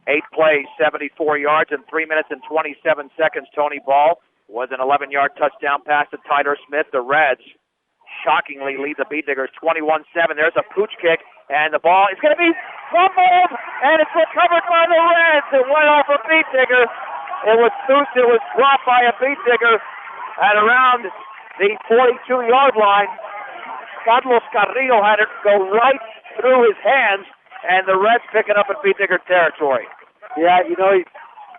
8 plays, 74 yards in 3 minutes and 27 seconds. Tony Ball was an 11-yard touchdown pass to Tyler Smith. The Reds shockingly lead the Beat Diggers 21-7. There's a pooch kick, and the ball is going to be fumbled, and it's recovered by the Reds. It went off a Beat Digger. It was pooched. It was dropped by a Beat Digger at around the 42-yard line. Carlos Carrillo had it go right through his hands, and the Reds pick it up in Beat Digger territory. Yeah, you know,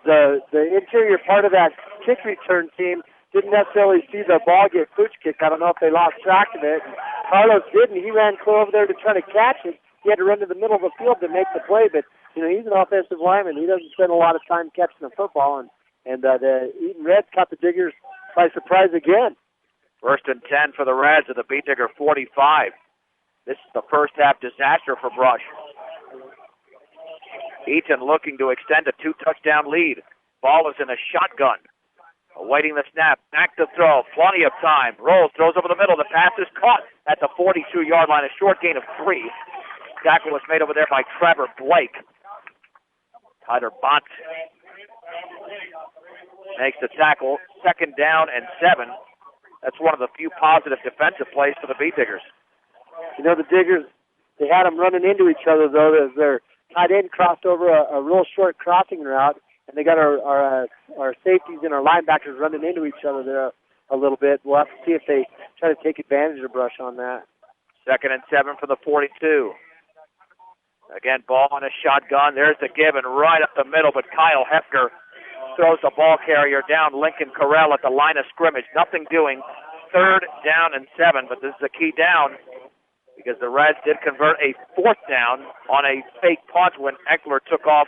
the interior part of that kick return team didn't necessarily see the ball get pooch kicked. I don't know if they lost track of it. Carlos didn't. He ran clear over there to try to catch it. He had to run to the middle of the field to make the play, but, you know, he's an offensive lineman. He doesn't spend a lot of time catching the football, and the Eaton Reds caught the Diggers by surprise again. 1st and 10 for the Reds at the Beat Digger 45. This is the first half disaster for Brush. Eaton looking to extend a 2-touchdown lead. Ball is in a shotgun. Awaiting the snap. Back to throw. Plenty of time. Rolls. Throws over the middle. The pass is caught at the 42-yard line. A short gain of 3. Tackle was made over there by Trevor Blake. Tyler Bont makes the tackle. 2nd down and 7. That's one of the few positive defensive plays for the Beat Diggers. You know, the Diggers, they had them running into each other, though, as their tight end crossed over a real short crossing route, and they got our safeties and our linebackers running into each other there a little bit. We'll have to see if they try to take advantage of Brush on that. 2nd and 7 for the 42. Again, ball on a shotgun. There's the give and right up the middle, but Kyle Hefner throws the ball carrier down. Lincoln Carell at the line of scrimmage. Nothing doing. 3rd down and 7, but this is a key down because the Reds did convert a 4th down on a fake punt when Eckler took off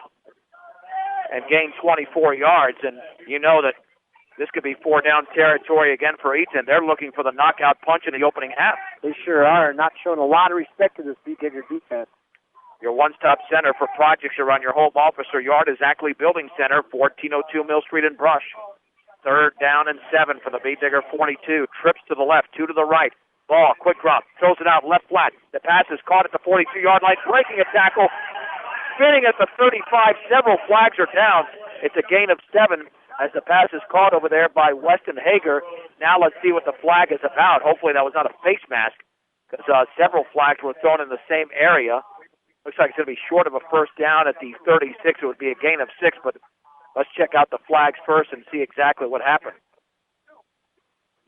and gained 24 yards. And you know that this could be 4-down territory again for Eaton. They're looking for the knockout punch in the opening half. They sure are. Not showing a lot of respect to this Beat Digger defense. Your one-stop center for projects around your home office or yard is Ackley Building Center, 1402 Mill Street in Brush. 3rd down and 7 for the Beat Digger 42. Trips to the left, 2 to the right. Ball, quick drop, throws it out left flat. The pass is caught at the 42-yard line, breaking a tackle, spinning at the 35. Several flags are down. It's a gain of 7 as the pass is caught over there by Weston Hager. Now let's see what the flag is about. Hopefully that was not a face mask because several flags were thrown in the same area. Looks like it's going to be short of a 1st down at the 36. It would be a gain of 6, but let's check out the flags first and see exactly what happened.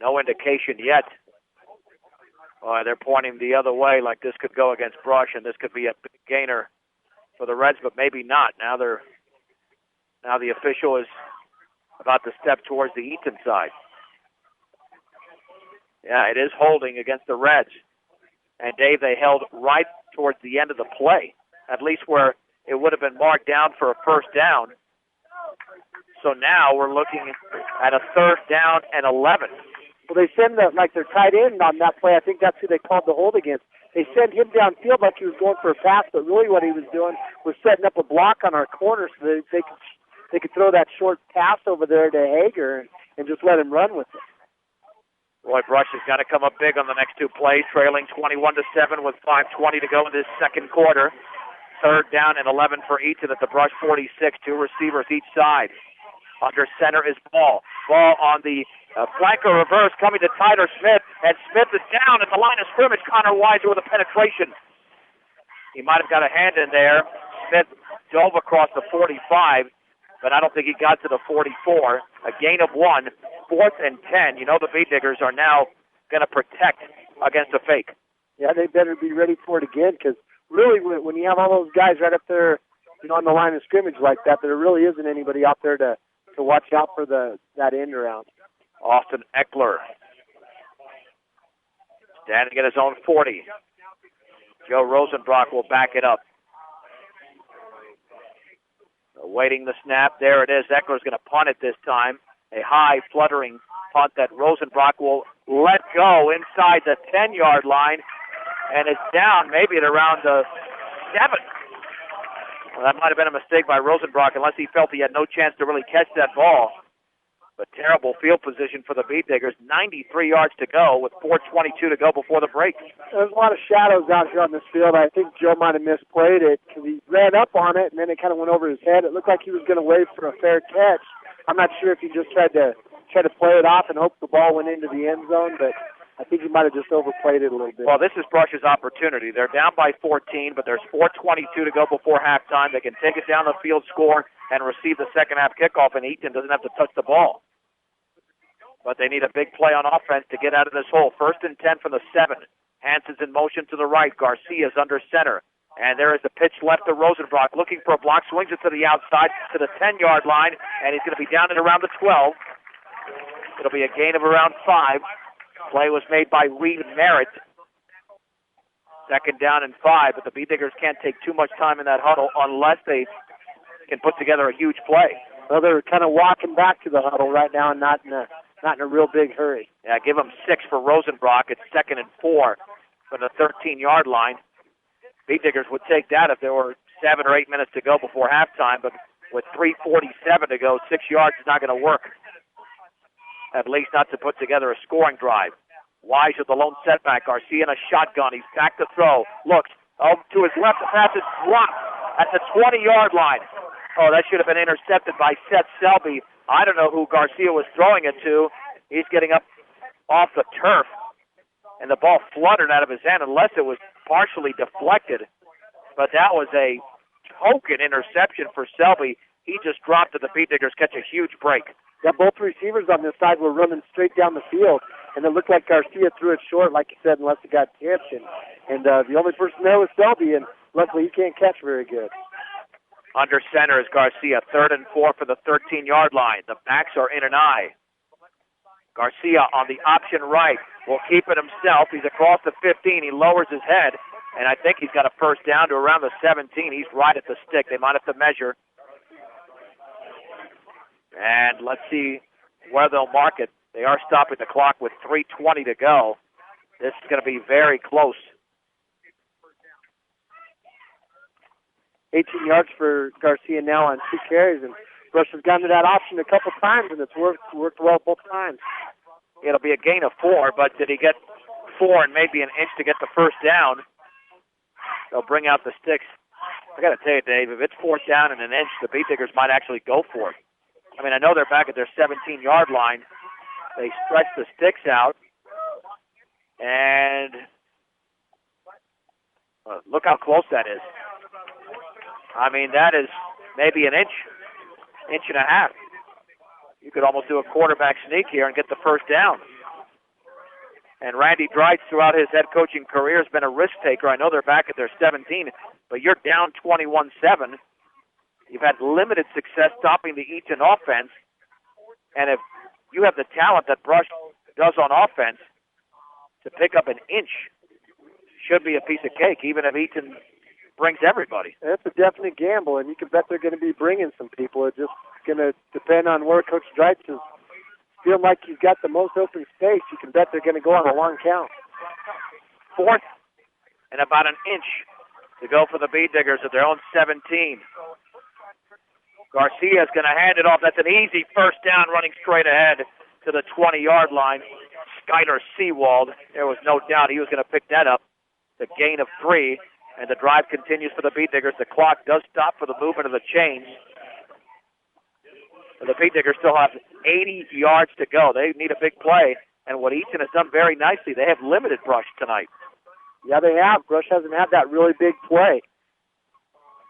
No indication yet. They're pointing the other way like this could go against Brush and this could be a big gainer for the Reds, but maybe not. Now the official is about to step towards the Eaton side. Yeah, it is holding against the Reds. And Dave, they held right towards the end of the play, at least where it would have been marked down for a 1st down. So now we're looking at a 3rd down and 11. Well, they send their tight end on that play. I think that's who they called the hold against. They send him downfield like he was going for a pass, but really what he was doing was setting up a block on our corner so that they could throw that short pass over there to Hager and just let him run with it. Roy Brush has got to come up big on the next 2 plays, trailing 21-7 with 5:20 to go in this 2nd quarter. 3rd down and 11 for Eaton at the Brush 46. 2 receivers each side. Under center is Ball. Ball on the flanker reverse coming to Tyler Smith, and Smith is down at the line of scrimmage. Connor Weiser with a penetration. He might have got a hand in there. Smith dove across the 45, but I don't think he got to the 44. A gain of 1. 4th and 10. You know the Beat Diggers are now going to protect against a fake. Yeah, they better be ready for it again because really when you have all those guys right up there, you know, on the line of scrimmage like that, there really isn't anybody out there to watch out for that end around. Austin Eckler standing at his own 40. Joe Rosenbrock will back it up. Awaiting the snap. There it is. Eckler's going to punt it this time. A high, fluttering punt that Rosenbrock will let go inside the 10-yard line, and it's down maybe at around 7. Well, that might have been a mistake by Rosenbrock unless he felt he had no chance to really catch that ball. But terrible field position for the Beat Diggers. 93 yards to go with 4:22 to go before the break. There's a lot of shadows out here on this field. I think Joe might have misplayed it because he ran up on it, and then it kind of went over his head. It looked like he was going to wave for a fair catch. I'm not sure if he just tried to play it off and hope the ball went into the end zone, but I think he might have just overplayed it a little bit. Well, this is Brush's opportunity. They're down by 14, but there's 4:22 to go before halftime. They can take it down the field, score, and receive the second-half kickoff, and Eaton doesn't have to touch the ball. But they need a big play on offense to get out of this hole. 1st and 10 from the 7. Hanson's in motion to the right. Garcia's under center. And there is the pitch left to Rosenbrock, looking for a block, swings it to the outside to the 10-yard line, and he's going to be down at around the 12. It'll be a gain of around 5. Play was made by Reed Merritt. 2nd down and 5, but the Beat Diggers can't take too much time in that huddle unless they can put together a huge play. Well, they're kind of walking back to the huddle right now and not in a real big hurry. Yeah, give them 6 for Rosenbrock. It's 2nd and 4 from the 13-yard line. Beat Diggers would take that if there were 7 or 8 minutes to go before halftime, but with 3:47 to go, 6 yards is not going to work. At least not to put together a scoring drive. Wise with the lone setback. Garcia in a shotgun. He's back to throw. Looks to his left. The pass is dropped at the 20-yard line. Oh, that should have been intercepted by Seth Selby. I don't know who Garcia was throwing it to. He's getting up off the turf, and the ball fluttered out of his hand unless it was partially deflected. But that was a token interception for Selby. He just dropped it. The Beat Diggers catch a huge break. Yeah, both receivers on this side were running straight down the field, and it looked like Garcia threw it short, like you said, unless it got tipped. And the only person there was Selby, and luckily he can't catch very good. Under center is Garcia. 3rd and 4 for the 13-yard line. The backs are in an eye. Garcia on the option right will keep it himself. He's across the 15. He lowers his head, and I think he's got a first down to around the 17. He's right at the stick. They might have to measure. And let's see where they'll mark it. They are stopping the clock with 3:20 to go. This is going to be very close. 18 yards for Garcia now on 2 carries, and Brush has gotten to that option a couple times, and it's worked well both times. It'll be a gain of 4, but did he get 4 and maybe an inch to get the first down? They'll bring out the sticks. I got to tell you, Dave, if it's 4th down and an inch, the Beat Diggers might actually go for it. I mean, I know they're back at their 17-yard line. They stretch the sticks out, and look how close that is. I mean, that is maybe an inch and a half. You could almost do a quarterback sneak here and get the first down. And Randy Dreitz, throughout his head coaching career, has been a risk taker. I know they're back at their 17, but you're down 21-7. You've had limited success stopping the Eaton offense. And if you have the talent that Brush does on offense, to pick up an inch should be a piece of cake, even if Eaton brings everybody. That's a definite gamble, and you can bet they're going to be bringing some people. It's just going to depend on where Coach Dreitz is feeling like he's got the most open space. You can bet they're going to go on a long count. 4th and about an inch to go for the Beat Diggers at their own 17. Garcia's going to hand it off. That's an easy first down running straight ahead to the 20-yard line. Skyler Seawald, there was no doubt he was going to pick that up. The gain of 3, and the drive continues for the Beat Diggers. The clock does stop for the movement of the chains. The Beat Diggers still have 80 yards to go. They need a big play, and what Eaton has done very nicely, they have limited Brush tonight. Yeah, they have. Brush hasn't had that really big play.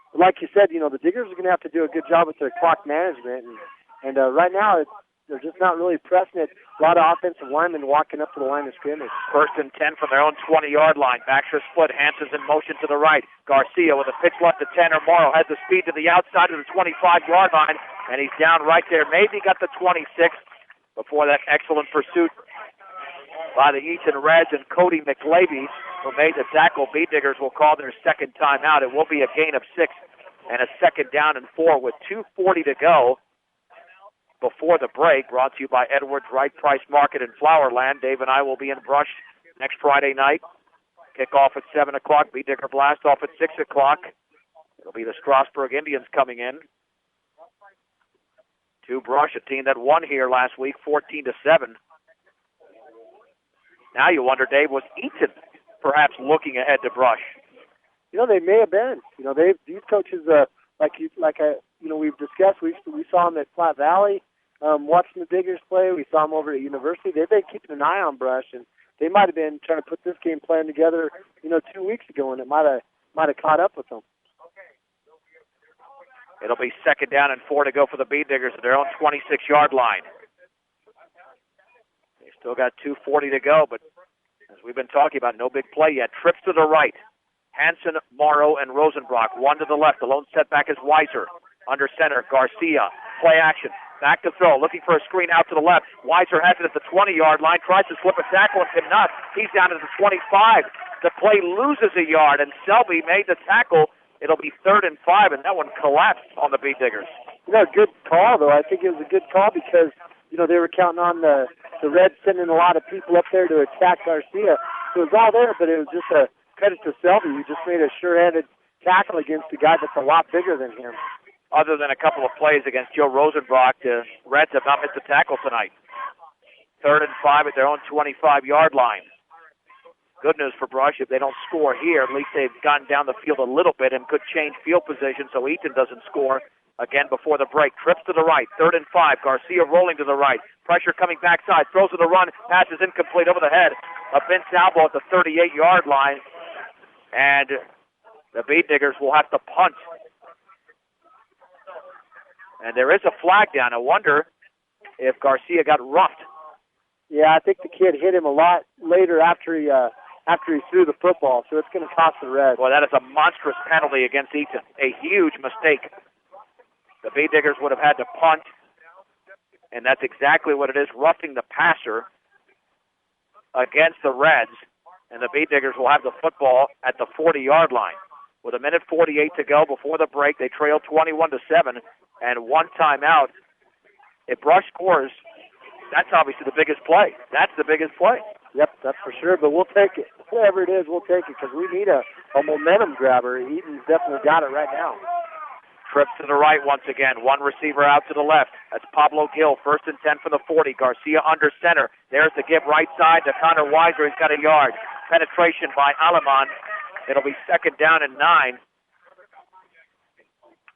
Like you said, the Diggers are going to have to do a good job with their clock management. And right now, they're just not really pressing it. A lot of offensive linemen walking up to the line of scrimmage. 1st and 10 from their own 20-yard line. Backs are split. Hanson's in motion to the right. Garcia with a pitch left to 10 or Morrow has the speed to the outside of the 25-yard line, and he's down right there. Maybe got the 26 before that excellent pursuit by the Eaton Reds and Cody McLavy, who made the tackle. Beat Diggers will call their second timeout. It will be a gain of 6 and a 2nd down and 4 with 2:40 to go before the break. Brought to you by Edwards Wright Price Market in Flowerland. Dave and I will be in Brush next Friday night. Kickoff at 7 o'clock. Beat Digger blast off at 6 o'clock. It'll be the Strasburg Indians coming in to Brush, a team that won here last week, 14-7. Now you wonder, Dave, was Eaton perhaps looking ahead to Brush? They may have been. These coaches, we've discussed. We saw them at Flat Valley, watching the Diggers play. We saw them over at University. They've been keeping an eye on Brush, and they might have been trying to put this game plan together, 2 weeks ago, and it might have caught up with them. It'll be 2nd down and 4 to go for the Bee Diggers at their own 26-yard line. They've still got 2:40 to go, but as we've been talking about, no big play yet. Trips to the right. Hanson, Morrow, and Rosenbrock. One to the left. The lone setback is Weiser. Under center, Garcia. Play action. Back to throw. Looking for a screen out to the left. Weiser has it at the 20-yard line. Tries to slip a tackle and cannot. He's down at the 25. The play loses a yard, and Selby made the tackle. It'll be 3rd and 5, and that one collapsed on the Bee Diggers. Good call, though. I think it was a good call because, they were counting on the Reds sending a lot of people up there to attack Garcia. So it was all there, but it was just a credit to Selby, who just made a sure-handed tackle against a guy that's a lot bigger than him. Other than a couple of plays against Joe Rosenbrock, the Reds have not missed a tackle tonight. 3rd and 5 at their own 25-yard line. Good news for Brush. If they don't score here, at least they've gotten down the field a little bit and could change field position so Eaton doesn't score again before the break. Trips to the right. 3rd and 5. Garcia rolling to the right. Pressure coming backside. Throws to the run. Pass is incomplete over the head of Ben Salvo at the 38-yard line. And the Bee Diggers will have to punt. And there is a flag down. I wonder if Garcia got roughed. Yeah, I think the kid hit him a lot later after he threw the football, so it's going to cost the Reds. Well, that is a monstrous penalty against Eaton. A huge mistake. The Bee Diggers would have had to punt, and that's exactly what it is, roughing the passer against the Reds. And the Bee Diggers will have the football at the 40-yard line. With 1:48 to go before the break, they trail 21-7, and one timeout. If Brush scores, that's obviously the biggest play. That's the biggest play. Yep, that's for sure, but we'll take it. Whatever it is, we'll take it because we need a momentum grabber. Eaton's definitely got it right now. Trips to the right once again. One receiver out to the left. That's Pablo Gill. 1st and 10 for the 40. Garcia under center. There's the give right side to Connor Weiser. He's got a yard. Penetration by Aleman. It'll be 2nd down and 9.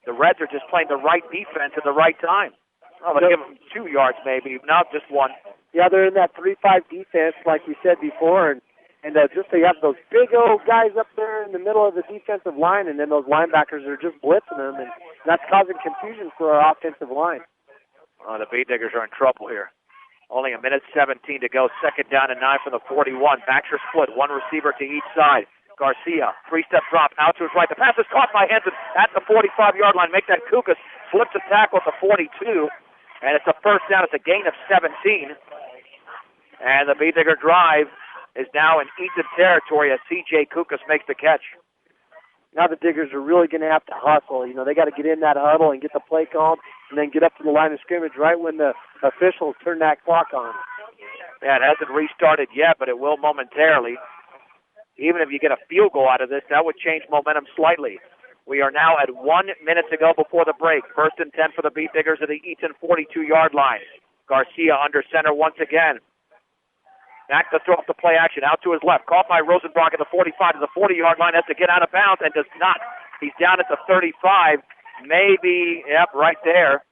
The Reds are just playing the right defense at the right time. Oh, they'll give them 2 yards maybe, not just 1. Yeah, they're in that 3-5 defense like we said before, and just they have those big old guys up there in the middle of the defensive line, and then those linebackers are just blitzing them, and that's causing confusion for our offensive line. The Bee Diggers are in trouble here. Only 1:17 to go. 2nd down and 9 from the 41. Backs are split. One receiver to each side. Garcia, 3-step drop out to his right. The pass is caught by Henson at the 45-yard line. Make that Kukas. Flips a tackle at the 42. And it's a 1st down. It's a gain of 17. And the Bee Digger drive is now in Eaton territory as C.J. Kukas makes the catch. Now the Diggers are really going to have to hustle. They got to get in that huddle and get the play called and then get up to the line of scrimmage right when the officials turn that clock on. Yeah, it hasn't restarted yet, but it will momentarily. Even if you get a field goal out of this, that would change momentum slightly. We are now at 1 minute to go before the break. 1st and 10 for the Bee Diggers at the Eaton 42-yard line. Garcia under center once again. Back to throw up the play action, out to his left. Caught by Rosenbrock at the 45 to the 40-yard line. Has to get out of bounds and does not. He's down at the 35. Maybe, right there.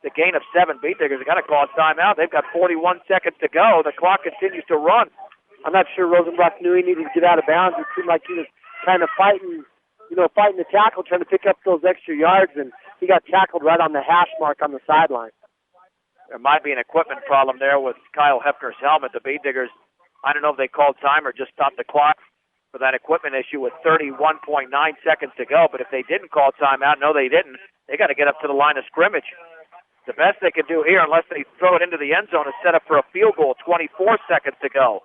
The gain of 7. Bee Diggers have got to call a timeout. They've got 41 seconds to go. The clock continues to run. I'm not sure Rosenbrock knew he needed to get out of bounds. It seemed like he was kind of fighting the tackle, trying to pick up those extra yards, and he got tackled right on the hash mark on the sideline. There might be an equipment problem there with Kyle Hefner's helmet. The Bee Diggers, I don't know if they called time or just stopped the clock for that equipment issue with 31.9 seconds to go. But if they didn't call timeout, no, they didn't. They got to get up to the line of scrimmage. The best they can do here, unless they throw it into the end zone, is set up for a field goal. 24 seconds to go.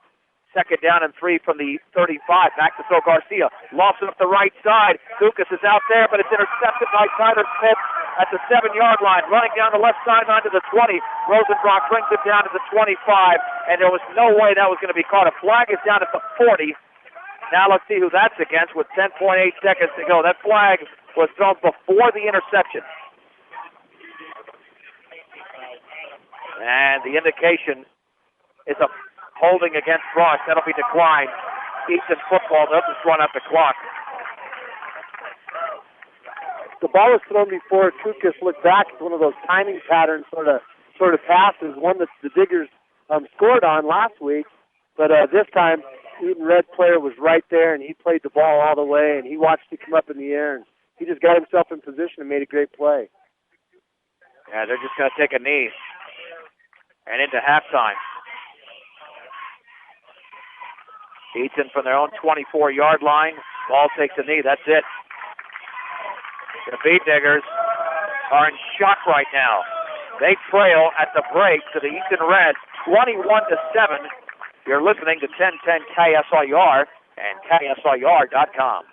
2nd down and 3 from the 35. Back to throw Garcia. Lofts it up the right side. Kukas is out there, but it's intercepted by Tyler Smith at the 7-yard line. Running down the left sideline to the 20. Rosenbrock brings it down to the 25, and there was no way that was going to be caught. A flag is down at the 40. Now let's see who that's against with 10.8 seconds to go. That flag was thrown before the interception. And the indication is a holding against Brush. That'll be declined. Eaton football, they'll just run up the clock. The ball was thrown before Kukas looked back. It's one of those timing pattern sort of passes, one that the Diggers scored on last week. But this time, Eaton Red player was right there, and he played the ball all the way, and he watched it come up in the air, and he just got himself in position and made a great play. Yeah, they're just going to take a knee and into halftime. Eaton from their own 24-yard line. Ball takes a knee. That's it. The Beat Diggers are in shock right now. They trail at the break to the Eaton Reds, 21-7. You're listening to 1010 KSIR and KSIR.com.